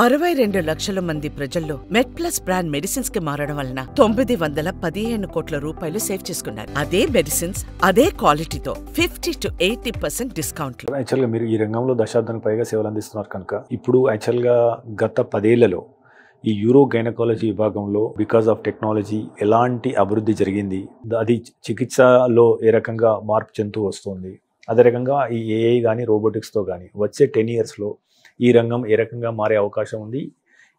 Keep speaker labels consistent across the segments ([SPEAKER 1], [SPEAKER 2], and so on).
[SPEAKER 1] 62 లక్షల మంది ప్రజల్లో మెడ్ప్లస్ బ్రాండ్ మెడిసిన్స్ కి మారడం వలన 915 కోట్ల రూపాయలు సేవ్ చేసుకున్నారు. అదే మెడిసిన్స్ అదే క్వాలిటీతో 50 to 80% డిస్కౌంట్.
[SPEAKER 2] యాక్చువల్గా మీరు ఈ రంగంలో దశాబ్దానికి పైగా సేవలు అందిస్తున్నారు కనుక ఇప్పుడు యాక్చువల్గా గత 10 ఏళ్లలో ఈ యూరో గైనకాలజీ విభాగంలో బికాస్ ఆఫ్ టెక్నాలజీ ఎలాంటి అభివృద్ధి జరిగింది, అది చికిత్సలో ఏ రకంగా మార్పు చెందుతూ వస్తుంది, అదే రకంగా ఈ ఏఐ కానీ రోబోటిక్స్తో కానీ వచ్చే 10 yearsలో ఈ రంగం ఏ రకంగా మారే అవకాశం ఉంది,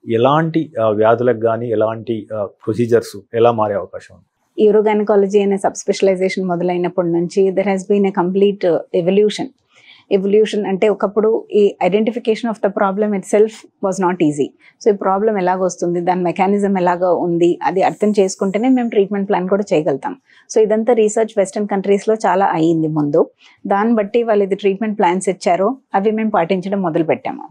[SPEAKER 2] ఎలాంటి వ్యాధులకు కానీ ఎలాంటి ప్రొసీజర్స్ ఎలా మారే అవకాశం ఉంది?
[SPEAKER 3] యూరో గైనకాలజీ అనే సబ్ స్పెషలైజేషన్ మొదలైనప్పటి నుంచి there has been a complete evolution అంటే ఒకప్పుడు ఈ identification of the problem itself was not easy. So ఈ ప్రాబ్లం ఎలాగ వస్తుంది, దాని మెకానిజం ఎలాగ ఉంది, అది అర్థం చేసుకుంటేనే మేము ట్రీట్మెంట్ ప్లాన్ కూడా చేయగలుగుతాం. సో ఇదంతా రీసెర్చ్ వెస్టర్న్ కంట్రీస్లో చాలా అయ్యింది ముందు. దాన్ని బట్టి వాళ్ళు ఇది ట్రీట్మెంట్ ప్లాన్స్ ఇచ్చారో అవి మేము పాటించడం మొదలు పెట్టాము.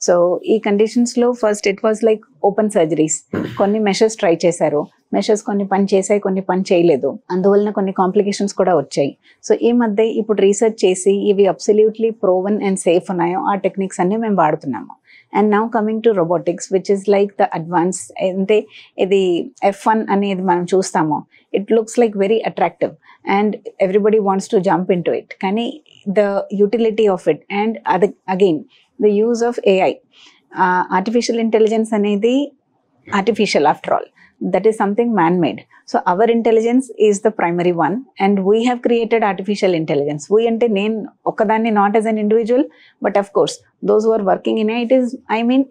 [SPEAKER 3] సో ఈ కండిషన్స్లో first it was like open surgeries. కొన్ని మెషర్స్ ట్రై చేశారు, మెషర్స్ కొన్ని పని చేసాయి, కొన్ని పని చేయలేదు, అందువలన కొన్ని కాంప్లికేషన్స్ కూడా వచ్చాయి. సో ఈ మధ్య ఇప్పుడు రీసెర్చ్ చేసి ఇవి అబ్సల్యూట్లీ ప్రోవన్ అండ్ సేఫ్ ఉన్నాయో ఆ టెక్నిక్స్ అన్ని మేము వాడుతున్నాము. And now coming to robotics which is like the advance. అంటే ఇది F1 అనేది మనం చూస్తాము, it looks like very attractive and everybody wants to jump into it. కానీ the utility of it and అది again the use of AI, artificial intelligence అనేది artificial after all. That is something man-made. So our intelligence is the primary one and we have created artificial intelligence. We ante nen okkadanni not as an individual, but of course those who are working in it is,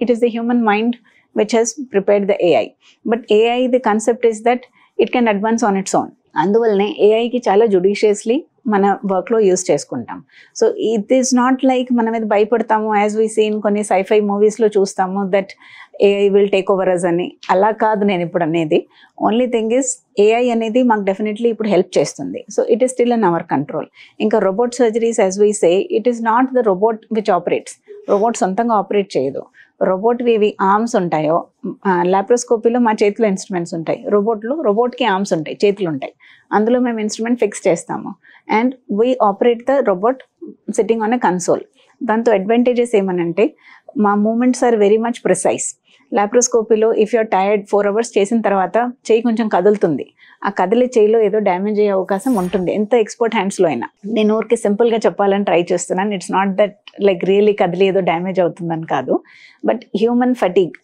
[SPEAKER 3] it is the human mind which has prepared the AI. But AI, the concept is that it can advance on its own. అందువల్లనే ఏఐకి చాలా judiciously మన వర్క్లో use చేసుకుంటాం. So it is not like మనం ఇది భయపడతాము as we seen కొన్ని scifi మూవీస్లో చూస్తాము that AI will take over us అని. అలా కాదు నేను ఇప్పుడు అనేది. ఓన్లీ థింగ్ ఇస్ ఏఐ అనేది మాకు డెఫినెట్లీ ఇప్పుడు హెల్ప్ చేస్తుంది. So it is still in our control. ఇంకా robot surgeries as we say it is not the robot which operates. Robot సొంతంగా ఆపరేట్ చేయదు. రోబోట్వి ఇవి ఆర్మ్స్ ఉంటాయో, లాప్రోస్కోపీలో మా చేతిలో ఇన్స్ట్రుమెంట్స్ ఉంటాయి, రోబోట్కి ఆర్మ్స్ ఉంటాయి, చేతులు ఉంటాయి, అందులో మేము ఇన్స్ట్రుమెంట్ ఫిక్స్ చేస్తాము and we operate the robot sitting on a console. దాంతో అడ్వాంటేజెస్ ఏమనంటే మా movements are very much precise. లాప్రోస్కోపీలో ఇఫ్ యూఆర్ టైర్డ్ 4 hours చేసిన తర్వాత చేయి కొంచెం కదులుతుంది, ఆ కదిలే చేయిలో ఏదో డ్యామేజ్ అయ్యే అవకాశం ఉంటుంది ఎంత ఎక్స్పర్ట్ హ్యాండ్స్లో అయినా. నేను ఊరికి సింపుల్గా చెప్పాలని ట్రై చేస్తున్నాను. It's not that like really కదిలి ఏదో డ్యామేజ్ అవుతుందని కాదు, బట్ హ్యూమన్ ఫటీగ్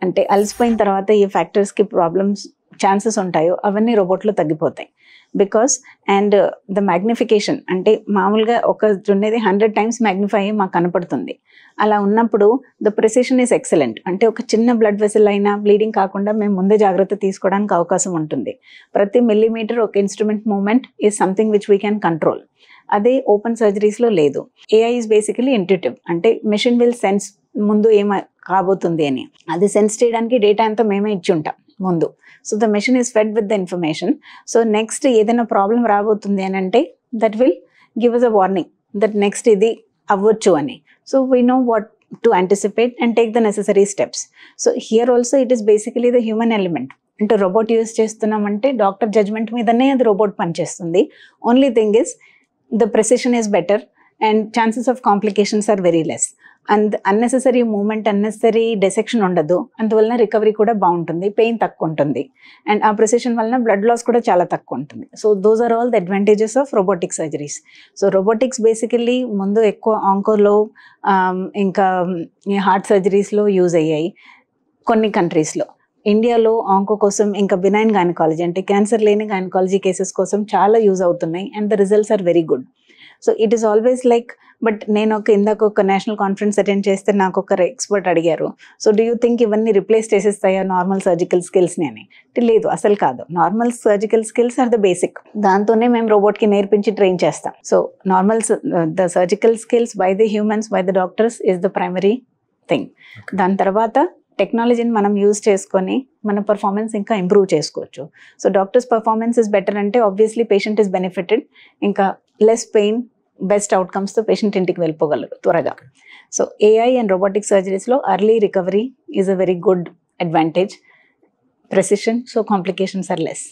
[SPEAKER 3] అంటే అలసిపోయిన తర్వాత ఏ ఫ్యాక్టర్స్కి ప్రాబ్లమ్స్ ఛాన్సెస్ ఉంటాయో అవన్నీ రోబోట్లో తగ్గిపోతాయి. బికాస్ అండ్ ద మ్యాగ్నిఫికేషన్ అంటే మామూలుగా ఒక ఉన్నది 100 times మ్యాగ్నిఫై అయ్యి మాకు కనపడుతుంది. అలా ఉన్నప్పుడు ద ప్రెసిషన్ ఈస్ ఎక్సలెంట్. అంటే ఒక చిన్న బ్లడ్ వెసల్ అయినా బ్లీడింగ్ కాకుండా మేము ముందే జాగ్రత్త తీసుకోవడానికి అవకాశం ఉంటుంది. ప్రతి మిల్లీమీటర్ ఒక instrument movement is something which we can control. అదే ఓపెన్ సర్జరీస్లో లేదు. AI is basically intuitive. అంటే మెషిన్ విల్ సెన్స్ ముందు ఏమ కాబోతుంది అని, అది సెన్స్ చేయడానికి డేటా అంతా మేమే ఇచ్చి ఉంటాం ముందు. So the machine is fed with the information. So next ఏదైనా ప్రాబ్లం రాబోతుంది అని అంటే that will give us a warning that next ఇది అవ్వచ్చు అని. So we know what to anticipate and take the necessary steps. So here also it is basically the human element. అంటే robot use చేస్తున్నామంటే doctor judgement మీదనే అది robot పనిచేస్తుంది. Only thing is the precision is better and chances of complications are very less and unnecessary movement, unnecessary dissection ఉండదు. అందువలన recovery కూడా బాగుంటుంది, pain తక్కువ ఉంటుంది అండ్ ఆ ప్రెసిషన్ వలన బ్లడ్ లాస్ కూడా చాలా తక్కువ ఉంటుంది. So those are all the advantages of robotic surgeries. So robotics basically ముందు ఎక్కువ ఆంకోలో ఇంకా హార్ట్ సర్జరీస్లో యూజ్ అయ్యాయి కొన్ని కంట్రీస్లో. ఇండియాలో ఆంకో కోసం ఇంకా బినైన్ గైనకాలజీ అంటే క్యాన్సర్ లేని గైనకాలజీ కేసెస్ కోసం చాలా యూజ్ అవుతున్నాయి and the results are very good. So it is always like but నేను ఇందాక ఒక నేషనల్ కాన్ఫరెన్స్ అటెండ్ చేస్తే నాకు ఒక ఎక్స్పర్ట్ అడిగారు, సో డూ యూ థింక్ ఇవన్నీ రిప్లేస్ చేసేస్తాయా నార్మల్ సర్జికల్ స్కిల్స్ని అని. లేదు, అసలు కాదు. Normal surgical skills are the basic. దాంతోనే మేము రోబోట్కి నేర్పించి ట్రైన్ చేస్తాం. So normal the surgical skills by the humans by the doctors is the primary thing. దాని తర్వాత టెక్నాలజీని మనం యూజ్ చేసుకొని మన పర్ఫార్మెన్స్ ఇంకా ఇంప్రూవ్ చేసుకోవచ్చు. So doctors performance is better అంటే ఆబ్వియస్లీ పేషెంట్ ఇస్ బెనిఫిటెడ్. ఇంకా లెస్ పెయిన్, బెస్ట్ అవుట్కమ్స్తో పేషెంట్ ఇంటికి వెళ్ళిపోగలరు త్వరగా. సో ఏఐ అండ్ రోబోటిక్ సర్జరీస్లో early recovery is a very good advantage. Precision, so complications are less.